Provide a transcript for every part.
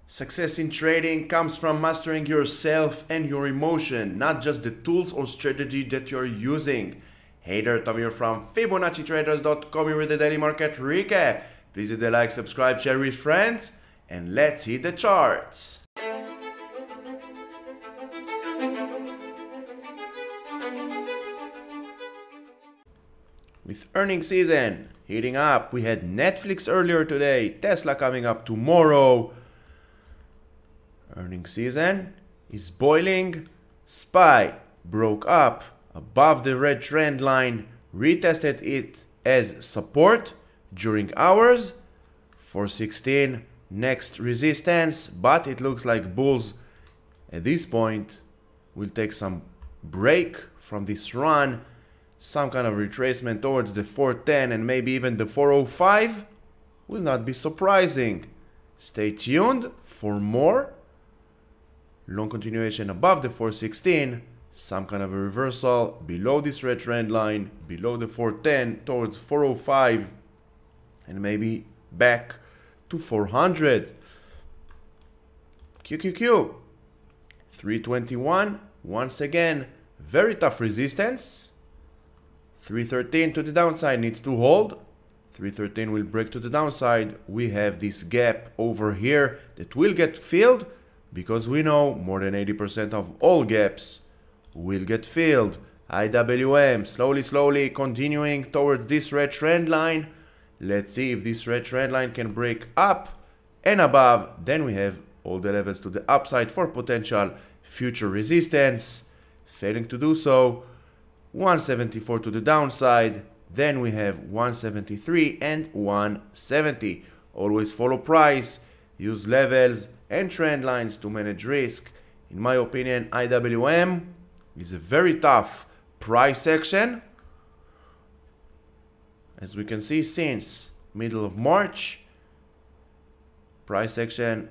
Success in trading comes from mastering yourself and your emotion, not just the tools or strategy that you're using. Hey there, Tom here from Fibonacci-Traders.com here with the daily market recap. Please hit the like, subscribe, share with friends, and let's hit the charts. With earnings season heating up, we had Netflix earlier today, Tesla coming up tomorrow. Earnings season is boiling. SPY broke up above the red trend line, retested it as support during hours. 416 next resistance, but it looks like bulls at this point will take some break from this run, some kind of retracement towards the 410 and maybe even the 405 will not be surprising. Stay tuned for more. Long continuation above the 416, some kind of a reversal below this red trend line, below the 410 towards 405 and maybe back to 400. QQQ 321, once again very tough resistance. 313 to the downside needs to hold. 313 will break to the downside. We have this gap over here that will get filled, because we know more than 80% of all gaps will get filled. IWM slowly continuing towards this red trend line. Let's see if this red trend line can break up and above. Then we have all the levels to the upside for potential future resistance. Failing to do so, 174 to the downside. Then we have 173 and 170. Always follow price, use levels and trend lines to manage risk. In my opinion, IWM is a very tough price action. As we can see, since middle of March, price action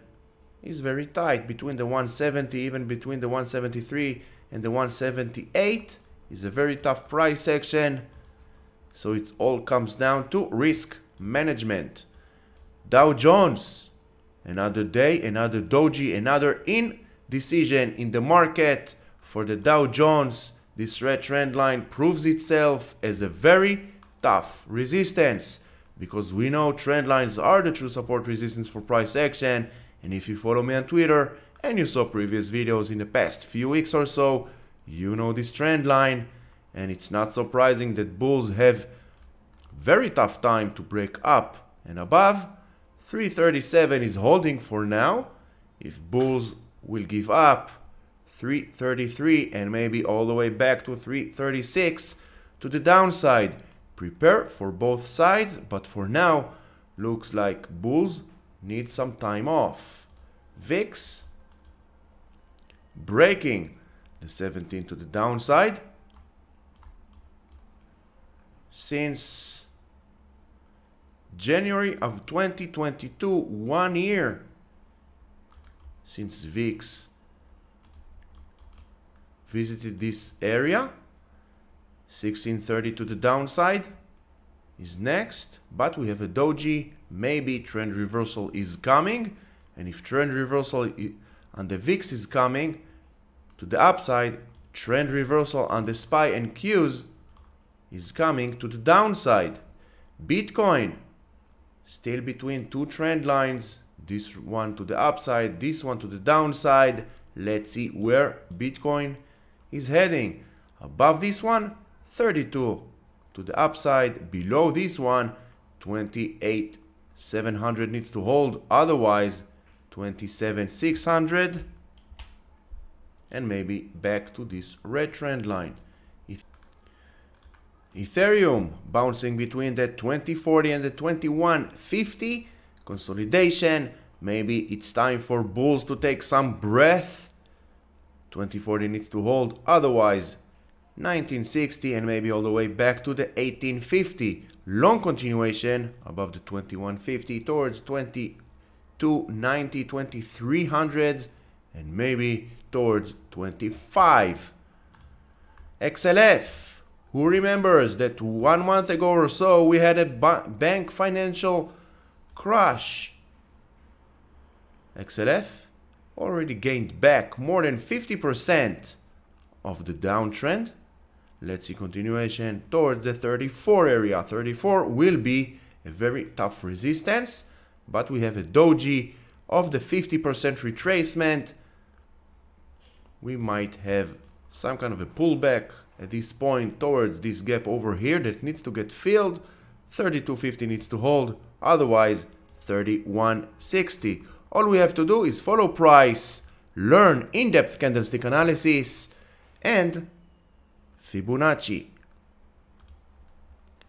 is very tight between the 170, even between the 173 and the 178 is a very tough price action. So it all comes down to risk management. Dow Jones, another day, another doji, another indecision in the market. For the Dow Jones, this red trend line proves itself as a very tough resistance, because we know trend lines are the true support resistance for price action. And if you follow me on Twitter and you saw previous videos in the past few weeks or so, you know this trend line, and it's not surprising that bulls have very tough time to break up and above. 337 is holding for now. If bulls will give up, 333 and maybe all the way back to 336 to the downside. Prepare for both sides, but for now looks like bulls need some time off. VIX breaking the 17 to the downside. Since January of 2022, 1 year since VIX visited this area. 1630 to the downside is next, but we have a doji. Maybe trend reversal is coming, and if trend reversal on the VIX is coming to the upside, trend reversal on the SPY and Qs is coming to the downside. Bitcoin still between two trend lines, this one to the upside, this one to the downside. Let's see where Bitcoin is heading. Above this one, 32 to the upside. Below this one, 28,700 needs to hold, otherwise 27,600 and maybe back to this red trend line. Ethereum bouncing between the 2040 and the 2150 consolidation. Maybe it's time for bulls to take some breath. 2040 needs to hold, otherwise 1960 and maybe all the way back to the 1850. Long continuation above the 2150 towards 2290, 2300 and maybe towards 25. XLF. Who remembers that 1 month ago or so we had a bank financial crash? XLF already gained back more than 50% of the downtrend. Let's see continuation towards the 34 area. 34 will be a very tough resistance, but we have a doji of the 50% retracement. We might have some kind of a pullback at this point towards this gap over here that needs to get filled. 32.50 needs to hold, otherwise 31.60. All we have to do is follow price, learn in-depth candlestick analysis, and Fibonacci.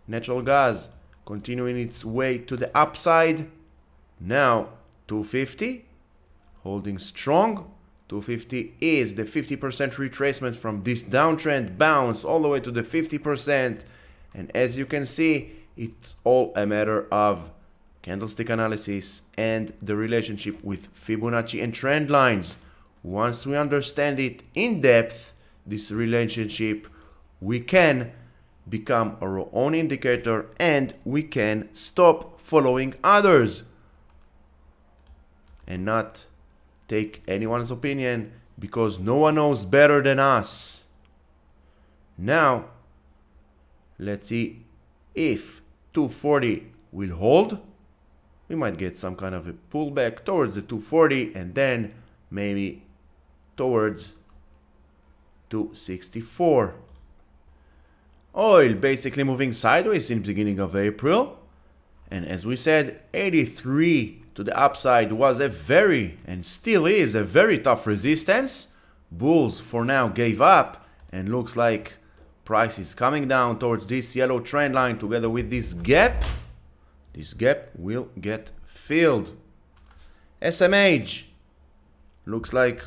Natural gas continuing its way to the upside. Now 250, holding strong. 250 is the 50% retracement from this downtrend bounce all the way to the 50%. And as you can see, it's all a matter of candlestick analysis and the relationship with Fibonacci and trend lines. Once we understand it in depth, this relationship, we can become our own indicator and we can stop following others and not take anyone's opinion because no one knows better than us. Now, let's see if 240 will hold. We might get some kind of a pullback towards the 240 and then maybe towards 264. Oil basically moving sideways in the beginning of April. And as we said, 83 to the upside was a very, and still is, a very tough resistance. Bulls for now gave up and looks like price is coming down towards this yellow trend line together with this gap. This gap will get filled. SMH looks like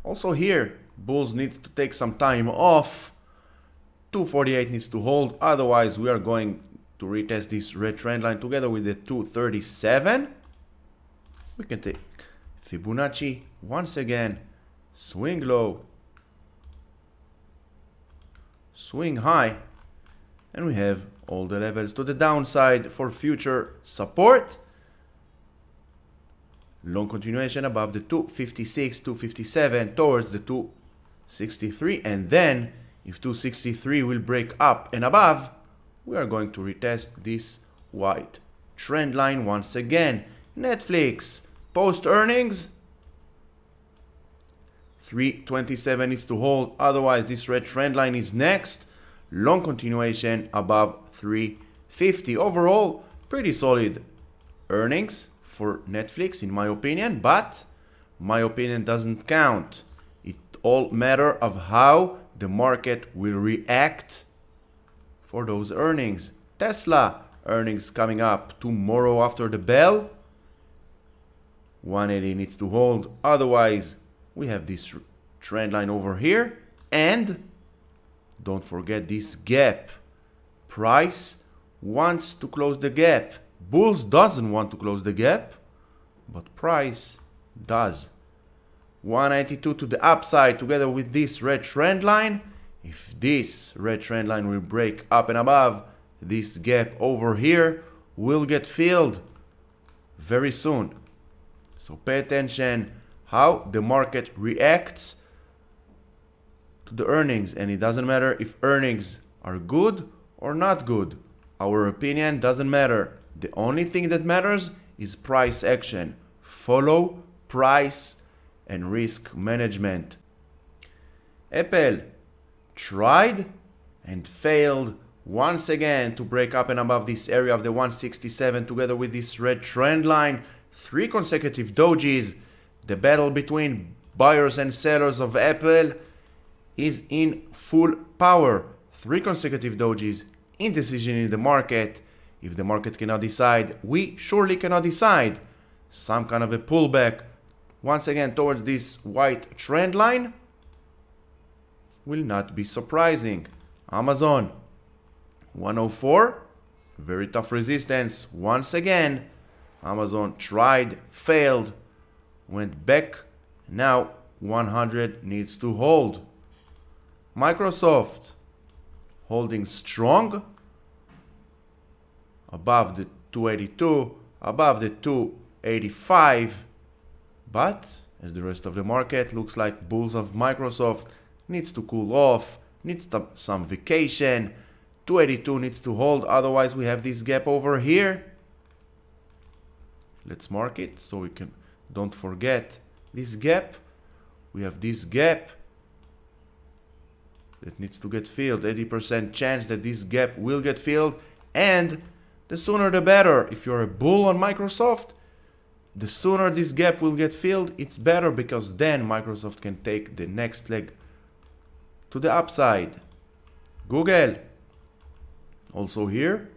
also here bulls need to take some time off. 248 needs to hold, otherwise we are going to retest this red trend line together with the 237. We can take Fibonacci once again, swing low, swing high, and we have all the levels to the downside for future support. Long continuation above the 256, 257 towards the 263, and then if 263 will break up and above, we are going to retest this white trend line once again. Netflix post earnings 327 needs to hold, otherwise this red trend line is next. Long continuation above 350. Overall, pretty solid earnings for Netflix in my opinion, but my opinion doesn't count. It all matter of how the market will react for those earnings. Tesla earnings coming up tomorrow after the bell. 180 needs to hold, otherwise we have this trend line over here, and don't forget this gap. Price wants to close the gap. Bulls doesn't want to close the gap, but price does. 192 to the upside together with this red trend line. If this red trend line will break up and above, this gap over here will get filled very soon. So pay attention how the market reacts to the earnings, and it doesn't matter if earnings are good or not good. Our opinion doesn't matter. The only thing that matters is price action. Follow price and risk management. AAPL tried and failed once again to break up and above this area of the 167 together with this red trend line. 3 consecutive dojis. The battle between buyers and sellers of AAPL is in full power. 3 consecutive dojis, indecision in the market. If the market cannot decide, we surely cannot decide. Some kind of a pullback once again towards this white trend line will not be surprising. Amazon 104, very tough resistance once again. Amazon tried, failed, went back. Now 100 needs to hold. Microsoft holding strong above the 282, above the 285. But as the rest of the market looks like bulls of Microsoft needs to cool off, needs some vacation. 282 needs to hold, otherwise we have this gap over here. Let's mark it so we can don't forget this gap. We have this gap that needs to get filled. 80% chance that this gap will get filled, and the sooner the better. If you're a bull on Microsoft, the sooner this gap will get filled, it's better, because then Microsoft can take the next leg to the upside. Google also here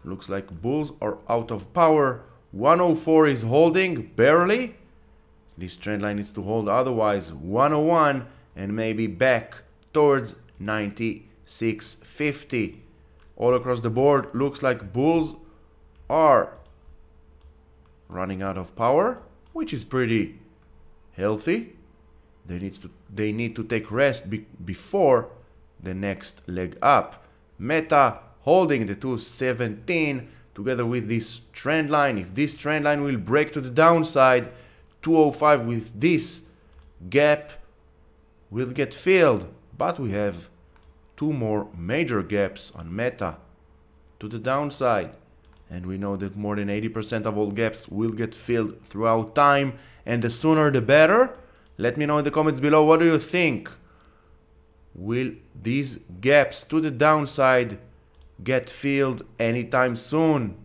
looks like bulls are out of power. 104 is holding barely. This trend line needs to hold, otherwise 101 and maybe back towards 96.50. All across the board looks like bulls are running out of power, which is pretty healthy. They need to take rest before the next leg up. Meta holding the 217 together with this trend line. If this trend line will break to the downside, 205 with this gap will get filled. But we have two more major gaps on Meta to the downside. And we know that more than 80% of all gaps will get filled throughout time. And the sooner the better. Let me know in the comments below, what do you think? Will these gaps to the downside get filled anytime soon?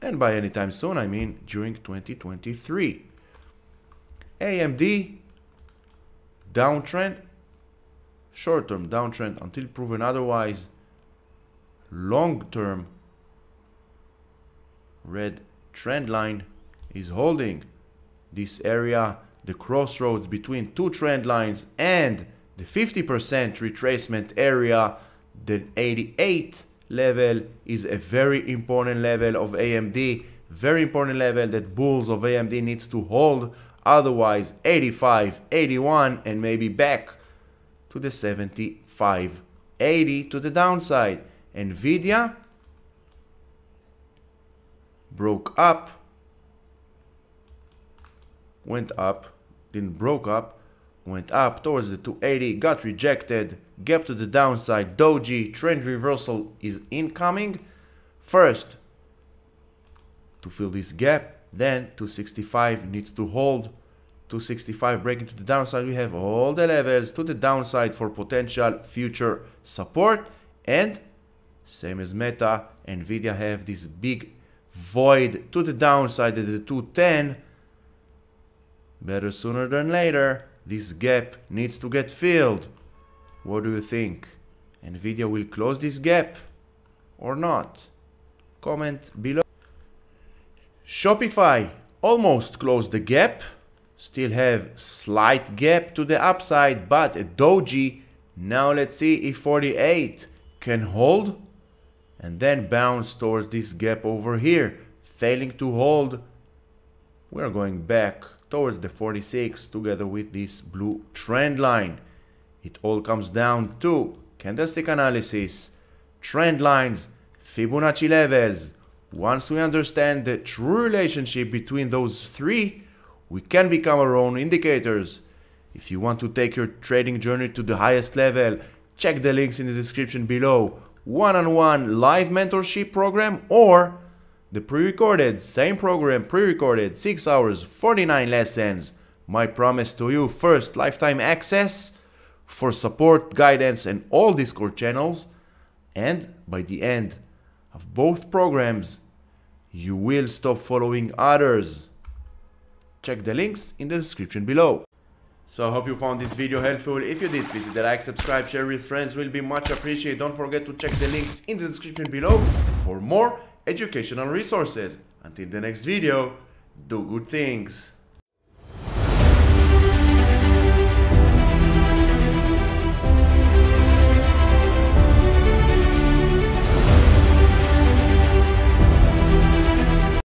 And by anytime soon, I mean during 2023. AMD, downtrend, short-term downtrend until proven otherwise. Long-term red trend line is holding this area, the crossroads between two trend lines and the 50% retracement area. The 88 level is a very important level of AMD, very important level that bulls of AMD needs to hold, otherwise 85, 81 and maybe back to the 75, 80 to the downside. NVDA broke up, went up, didn't broke up, went up towards the 280, got rejected, gap to the downside. Doji trend reversal is incoming. First to fill this gap, then 265 needs to hold. 265 breaking to the downside. We have all the levels to the downside for potential future support, and same as Meta, NVIDIA have this big void to the downside at the 210. Better sooner than later. This gap needs to get filled. What do you think? NVIDIA will close this gap or not? Comment below. Shopify almost closed the gap. Still have slight gap to the upside, but a doji. Now let's see if 48 can hold and then bounce towards this gap over here. Failing to hold, we're going back towards the 46 together with this blue trend line. It all comes down to candlestick analysis, trend lines, Fibonacci levels. Once we understand the true relationship between those three, we can become our own indicators. If you want to take your trading journey to the highest level, check the links in the description below. One-on-one live mentorship program, or the pre-recorded, same program, pre-recorded, 6 hours, 49 lessons. My promise to you: first, lifetime access for support, guidance, and all Discord channels. And by the end of both programs, you will stop following others. Check the links in the description below. So I hope you found this video helpful. If you did, please hit the like, subscribe, share with friends, will be much appreciated. Don't forget to check the links in the description below for more educational resources. Until the next video, do good things.